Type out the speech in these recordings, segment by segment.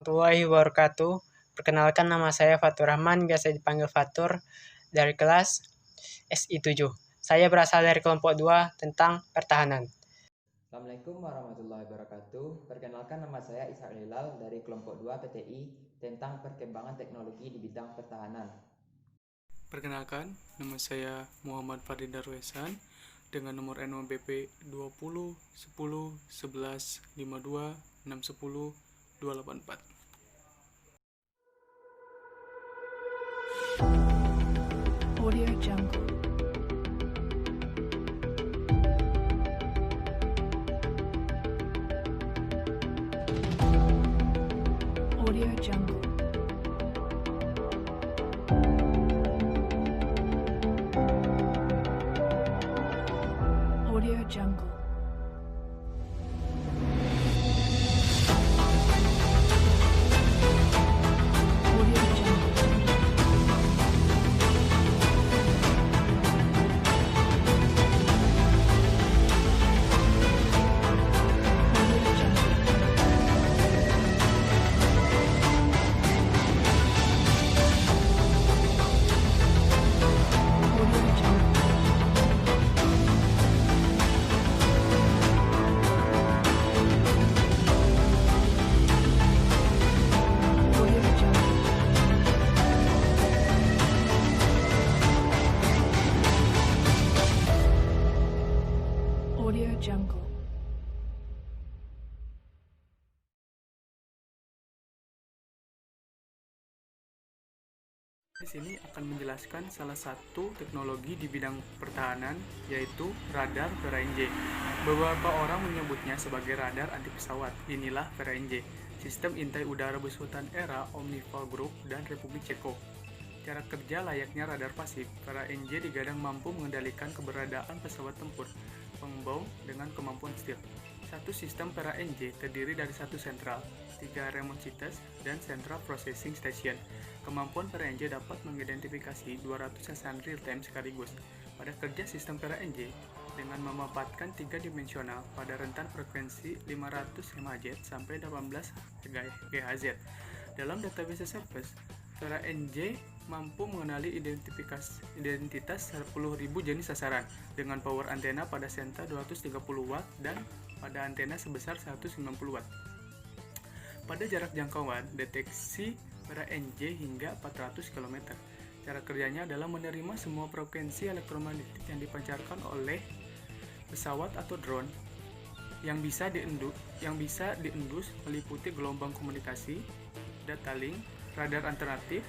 warahmatullahi wabarakatuh. Perkenalkan, nama saya Fatur Rahman, biasa dipanggil Fatur, dari kelas SI7. Saya berasal dari kelompok 2 tentang pertahanan. Assalamualaikum warahmatullahi wabarakatuh. Perkenalkan, nama saya Ishak Lilal dari kelompok 2 PTI tentang perkembangan teknologi di bidang pertahanan. Perkenalkan, nama saya Muhammad Fadil Darwesan dengan nomor NOBP 20 10 11 52 610 284. Audio Jungle. Audio Jungle. Audio Jungle. Audio Jungle. Audio Jungle. Audio Jungle. Audio Jungle. Audio Jungle. Di sini akan menjelaskan salah satu teknologi di bidang pertahanan, yaitu radar VRNJ. Beberapa orang menyebutnya sebagai radar anti pesawat. Inilah VRNJ, sistem intai udara besutan era Omnival Group dan Republik Ceko. Cara kerja layaknya radar pasif, VRNJ digadang mampu mengendalikan keberadaan pesawat tempur, pengembang dengan kemampuan stealth. Satu sistem VRNJ terdiri dari satu sentral, 3 remote cheetahs, dan central processing station. Kemampuan VRNJ dapat mengidentifikasi 200 sasaran real-time sekaligus. Pada kerja sistem VRNJ dengan memanfaatkan 3 dimensional pada rentan frekuensi 500 MHz sampai 18 GHz. Dalam database service, VRNJ mampu mengenali identitas 10.000 jenis sasaran dengan power antena pada senta 230 watt dan pada antena sebesar 190 watt. Pada jarak jangkauan, deteksi VRNJ hingga 400 km. Cara kerjanya adalah menerima semua frekuensi elektromagnetik yang dipancarkan oleh pesawat atau drone yang bisa diendus meliputi gelombang komunikasi, data link, radar alternatif,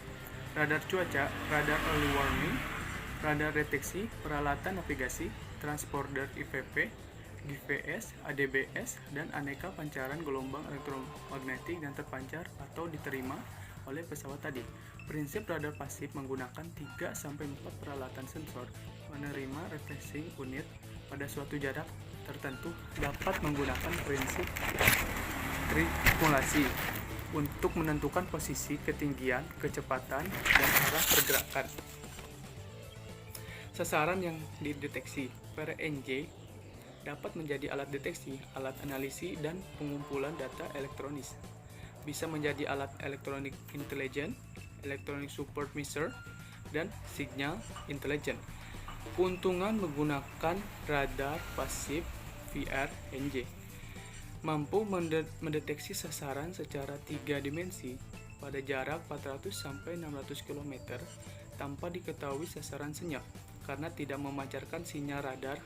radar cuaca, radar early warning, radar deteksi, peralatan navigasi, transponder IVV, GPS, ADBS, dan aneka pancaran gelombang elektromagnetik yang terpancar atau diterima oleh pesawat tadi. Prinsip radar pasif menggunakan 3-4 peralatan sensor menerima reflecting unit pada suatu jarak tertentu dapat menggunakan prinsip triangulasi untuk menentukan posisi, ketinggian, kecepatan, dan arah pergerakan sasaran yang dideteksi. VRNJ dapat menjadi alat deteksi, alat analisis, dan pengumpulan data elektronis. Bisa menjadi alat elektronik intelijen, electronic support measure, dan signal intelligence. Keuntungan menggunakan radar pasif VRNJ mampu mendeteksi sasaran secara 3 dimensi pada jarak 400-600 km tanpa diketahui sasaran senyap karena tidak memancarkan sinyal radar.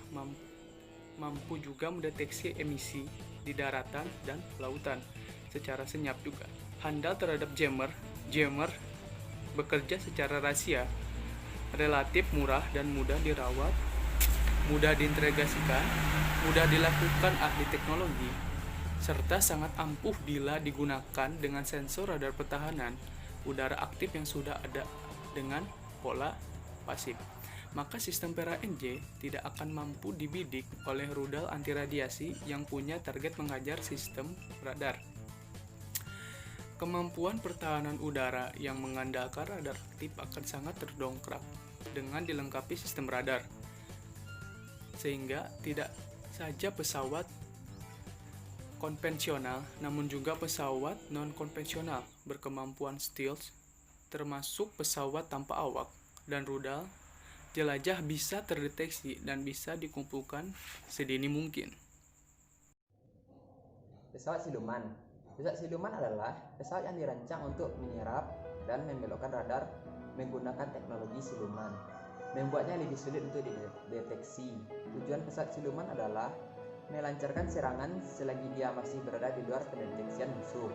Mampu juga mendeteksi emisi di daratan dan lautan secara senyap juga. Handal terhadap jammer bekerja secara rahasia, relatif murah dan mudah dirawat, mudah diintegrasikan, mudah dilakukan ahli teknologi, serta sangat ampuh bila digunakan dengan sensor radar pertahanan udara aktif yang sudah ada dengan pola pasif. Maka sistem VRNJ tidak akan mampu dibidik oleh rudal anti radiasi yang punya target menghajar sistem radar. Kemampuan pertahanan udara yang mengandalkan radar aktif akan sangat terdongkrak dengan dilengkapi sistem radar, sehingga tidak saja pesawat konvensional, namun juga pesawat non-konvensional berkemampuan stealth, termasuk pesawat tanpa awak dan rudal jelajah bisa terdeteksi dan bisa dikumpulkan sedini mungkin. Pesawat siluman. Pesawat siluman adalah pesawat yang dirancang untuk menyerap dan membelokkan radar menggunakan teknologi siluman. Membuatnya lebih sulit untuk dideteksi. Tujuan pesawat siluman adalah melancarkan serangan selagi dia masih berada di luar pendeteksian musuh.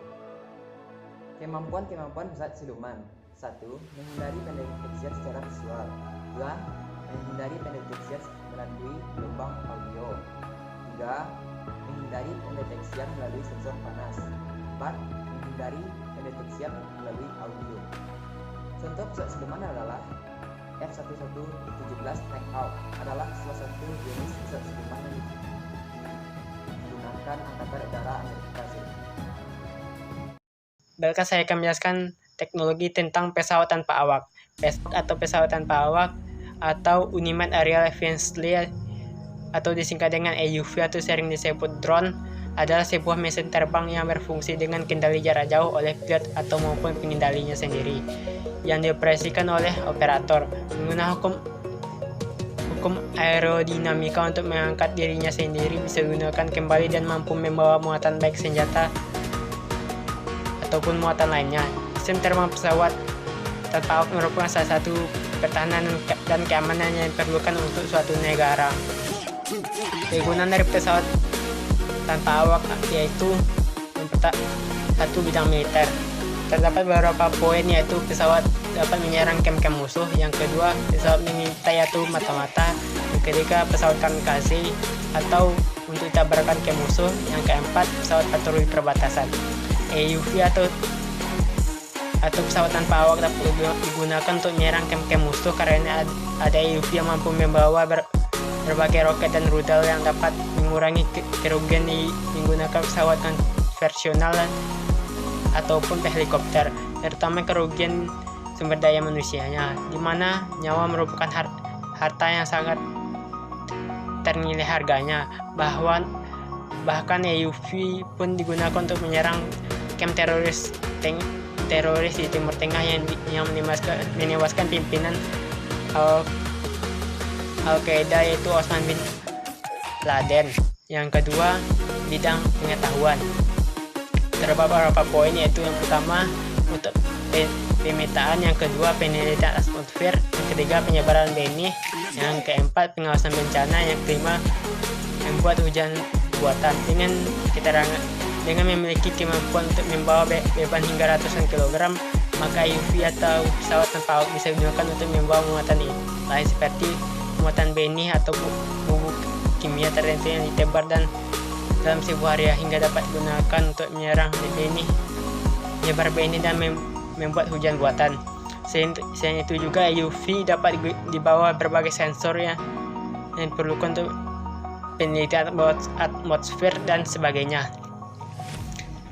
Kemampuan pesawat siluman. 1. Menghindari pendeteksian secara visual. 2. Menghindari pendeteksian melalui gelombang audio. 3. Menghindari pendeteksian melalui sensor panas. 4. Menghindari pendeteksian melalui audio. Contoh pesawat siluman adalah F-1117 Knockout adalah salah satu jenis pesawat siluman yang digunakan Angkatan Udara Amerika Serikat. Baiklah, saya akan menjelaskan teknologi tentang pesawat tanpa awak. Pesawat tanpa awak atau Unmanned Aerial Vehicle atau disingkat dengan AUV atau sering disebut drone adalah sebuah mesin terbang yang berfungsi dengan kendali jarak jauh oleh pilot atau maupun pengendalinya sendiri yang dioperasikan oleh operator menggunakan hukum aerodinamika untuk mengangkat dirinya sendiri, bisa digunakan kembali dan mampu membawa muatan baik senjata ataupun muatan lainnya. Sistem terbang pesawat tanpa awak merupakan salah satu pertahanan dan keamanan yang diperlukan untuk suatu negara. Kegunaan dari pesawat tanpa awak yaitu satu, bidang militer. Terdapat beberapa poin, yaitu pesawat dapat menyerang kem-kem musuh. Yang kedua, pesawat mengintai atau mata-mata. Yang ketiga, pesawat kamikaze atau untuk tabrakan ke musuh. Yang keempat, pesawat patroli perbatasan. AUV atau pesawat tanpa awak dapat digunakan untuk menyerang kem-kem musuh karena ada AUV yang mampu membawa berbagai roket dan rudal yang dapat mengurangi kerugian menggunakan pesawat konvensional ataupun helikopter, terutama kerugian sumber daya manusianya, di mana nyawa merupakan harta yang sangat ternilai harganya. Bahkan AUV pun digunakan untuk menyerang kem teroris di Timur Tengah yang menewaskan pimpinan Al-Qaeda yaitu Osman bin Laden. Yang kedua, bidang pengetahuan. Terdapat beberapa poin, yaitu yang pertama untuk pemetaan, yang kedua penelitian atmosfer, yang ketiga penyebaran benih, yang keempat pengawasan bencana, yang kelima membuat hujan buatan. Dengan memiliki kemampuan untuk membawa beban hingga ratusan kilogram, maka AUV atau pesawat tanpa awak bisa digunakan untuk membawa muatan lain seperti muatan benih atau bubuk kimia tertentu yang ditebar dan dalam sebuah area hingga dapat digunakan untuk menyerang menyebar benih dan membuat hujan buatan. Selain itu juga AUV dapat dibawa berbagai sensor yang diperlukan untuk penelitian atmosfer dan sebagainya.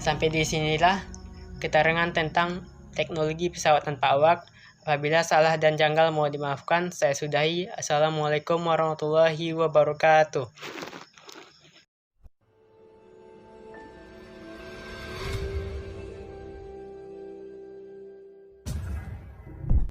Sampai di sinilah keterangan tentang teknologi pesawat tanpa awak. Apabila salah dan janggal mohon dimaafkan. Saya sudahi. Assalamualaikum warahmatullahi wabarakatuh.